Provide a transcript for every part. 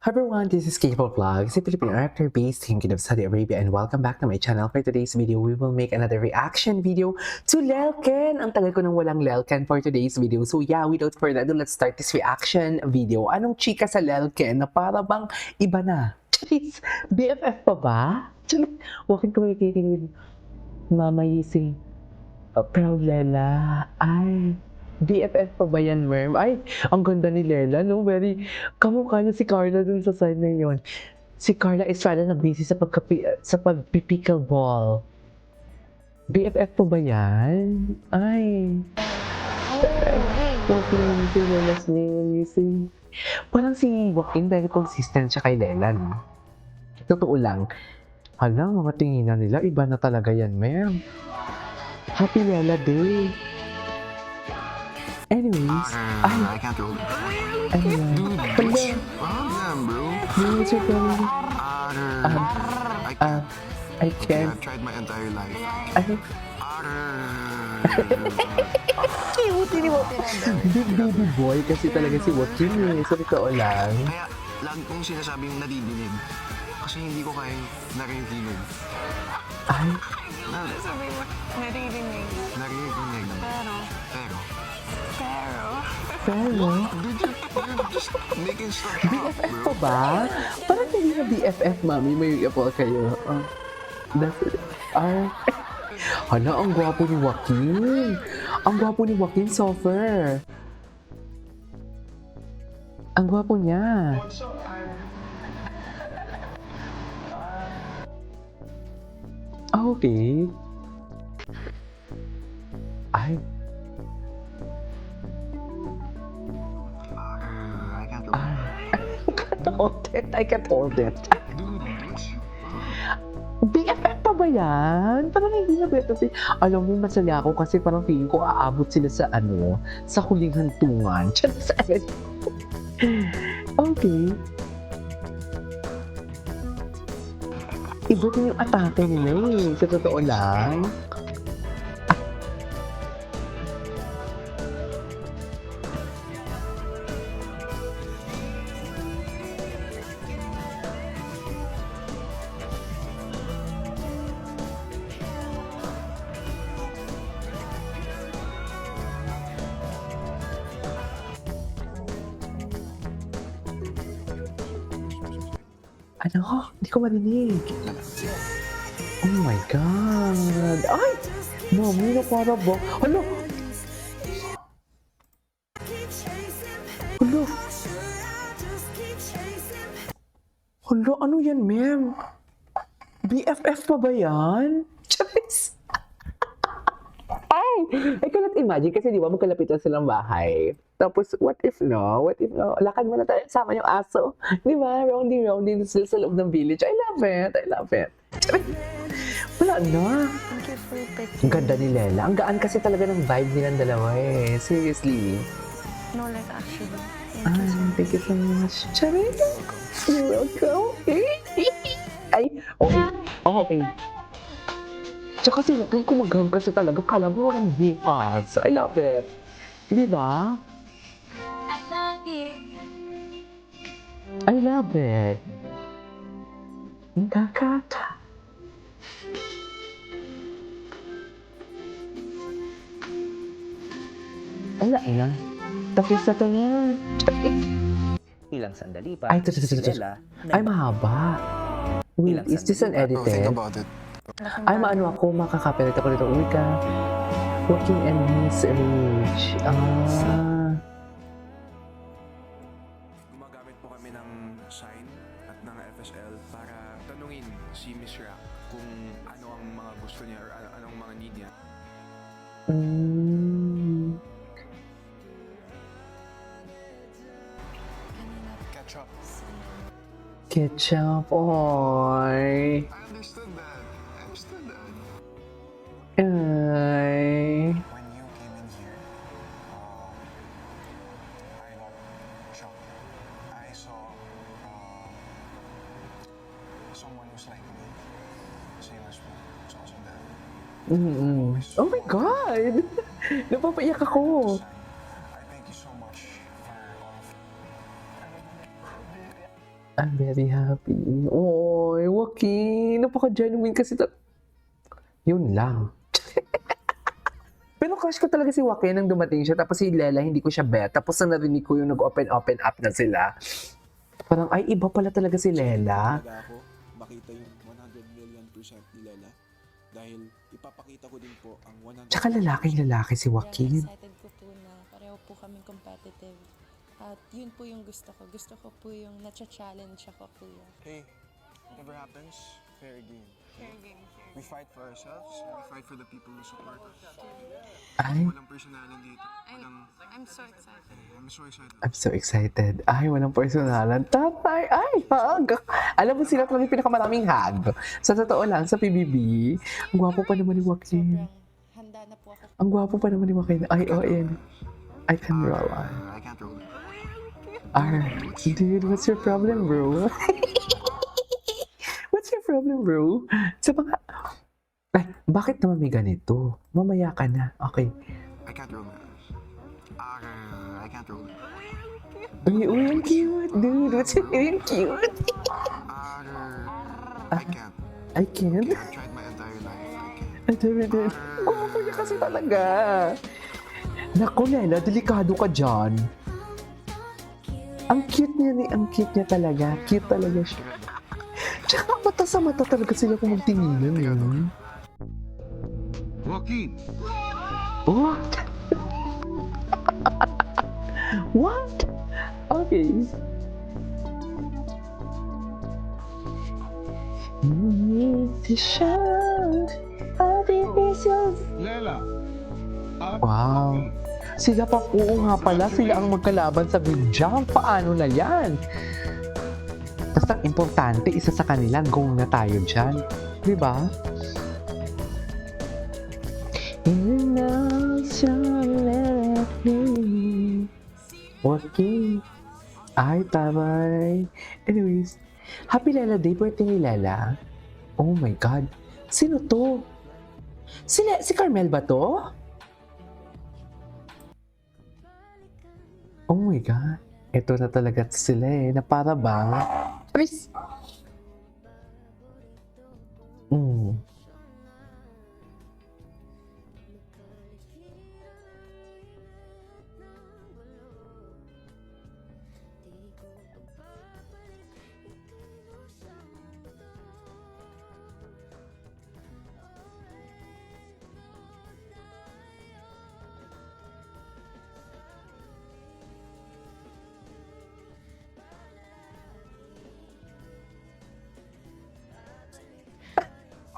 Hi everyone, this is K-Pop Vlogs, a Filipino actor based in Kingdom of Saudi Arabia, and welcome back to my channel. For today's video, we will make another reaction video to Lelken. Ang tagal ko nang walang Lelken for today's video. So yeah, without further ado, let's start this reaction video. Anong chika sa Lelken na para bang iba na? Charis, BFF pa ba? Charis, wakit ko makikinig. Mama Yisi. Pero Lela, ay, BFF pa ba yan, Merm? Ay, ang ganda ni Lela, no? Very, kamukha niya si Carla dun sa side na yun. Si Carla Estrada na busy sa pag-pickleball. BFF pa ba yan? Ay. Okay, si Lela's name, you see. Parang si Joaquin very consistent siya kay Lela, no? Totoo lang. Hala, mga tinginan nila, iba na talaga yan, Merm. Happy Lela Day! Anyways, I can't roll. ano, What's problem, bro? what's your problem? I can't, I've tried my entire life. ano, cute, ini mo. Big baby boy kasi talaga si Joaquin eh, sa totoo lang. Kaya, lagi kong sinasabing nadidinig. Kasi hindi ko kaya naririnig. Ay, Sabi mo, naririnig. Naririnig. Pero, pero, Dude, you're just making stuff up, BFF bro. pa ba? Parang hindi na BFF, mami, may po kayo. That's it. Ay, hala, ang gwapo ni Joaquin. Ang gwapo ni Joaquin Sofer. Ang gwapo niya. Okay. Ay, I can't roll. I can't hold it. Dude, what's... BFF pa ba yan? Parang hindi na BFF. Alam mo, masaya ako kasi parang feeling ko aabot sila sa ano, sa huling hantungan. Okay. Iba din yung atake nila eh, sa totoo lang. Ano? Hindi ko marinig. Oh my God. Ay! Mami, na para ba? Hala! Hala! Hala, ano yan, ma'am? BFF pa ba yan? Charis! Ay! I cannot imagine kasi di ba magkalapitan silang bahay. Tapos, what if no? What if no? Lakad mo na tayo, sama yung aso. Di ba? Roundy sila sa loob ng village. I love it. I love it. Wala na. thank you for your picture. Ang ganda ni Lela. Ang gaan kasi talaga ng vibe nilang dalawa eh. Seriously. No, like actually. Thank you so much. Charis! You're welcome. Ay, okay. Oh, okay. Tsaka sila, kung kumagang kasi talaga, kala mo walang hipas. I love it. Di ba? I love it. Kakata. Wala na. Tapos na to yan. Ilang sandali pa, Ay, ito. si Lela Ay, mahaba. Wait, is this an Oh, think edited? about it. Ay, maano ako, makakapilit ako dito. Uy ka. Working and his age. Gumagamit po kami ng sign at ng FSL para tanungin si Miss Rock kung ano ang mga gusto niya or anong mga need niya. Catch up. Ketchup. Oy. I understood that. Ay. When you came in here, I got shocked. I saw someone who's like me. Same as me. It's also that. Oh my God! Napapaiyak ako. I thank you so much for all of I'm very happy. Oy, Joaquin, napaka-genuine kasi yun lang. Pero crush ko talaga si Joaquin nang dumating siya. Tapos si Lela, hindi ko siya bet. Tapos na narinig ko yung nag-open up na sila. Parang, ay, iba pala talaga si Lela. Talaga ako makita yung 100 million % ni Lela dahil ipapakita ko din po ang 100 Tsaka lalaki si Joaquin. Excited ko po na pareho po kaming competitive. At yun po yung gusto ko. Gusto ko po yung na-challenge ako, kuya. Hey, whatever happens, fair game. Fair game, fair We fight for ourselves, and we fight for the people who support us. Ay, Walang personalan dito. Walang... I'm so excited. I'm so excited. I'm so excited. Ay, walang personalan. Tatay, ay, hug. Alam mo sila talaga yung pinakamaraming hug. Sa totoo lang, sa PBB, ang gwapo pa naman ni Joaquin. Sobrang handa na po ako. Ang gwapo pa naman ni Joaquin. Ay, oh, yan. I can roll on. I can't roll. Dude, what's your problem, bro? What's your problem, bro? Sa mga... Ay, bakit naman may ganito? Mamaya ka na. Okay. I can't roll. I can't roll. Uy, ang cute, dude. What's your name? Cute. I can't. I can't. I've tried my entire life. I can't. Ay, David. Gwapo niya kasi talaga. Naku, Lela, delikado ka dyan. Ang cute niya ang cute niya talaga. Cute talaga siya. Tsaka mata sa mata talaga sila kung magtinginan yun. Joaquin! What? What? Okay. Lela! Wow. Sila pa, oo nga pala, sila ang magkalaban sa big jump. Paano na yan? Basta importante, isa sa kanila, go na tayo dyan. Diba? Okay. Ay, tamay. Anyways, happy Lela Day, birthday ni Lela. Oh my God. Sino to? Si Carmel ba to? Oh my God. Ito na talaga sila na para bang... Aris!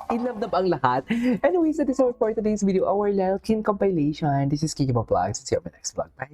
I love na ba ang lahat? Anyways, that is all for today's video, our Lelkin compilation. This is Kiki Vlogs. See you on my next vlog. Bye!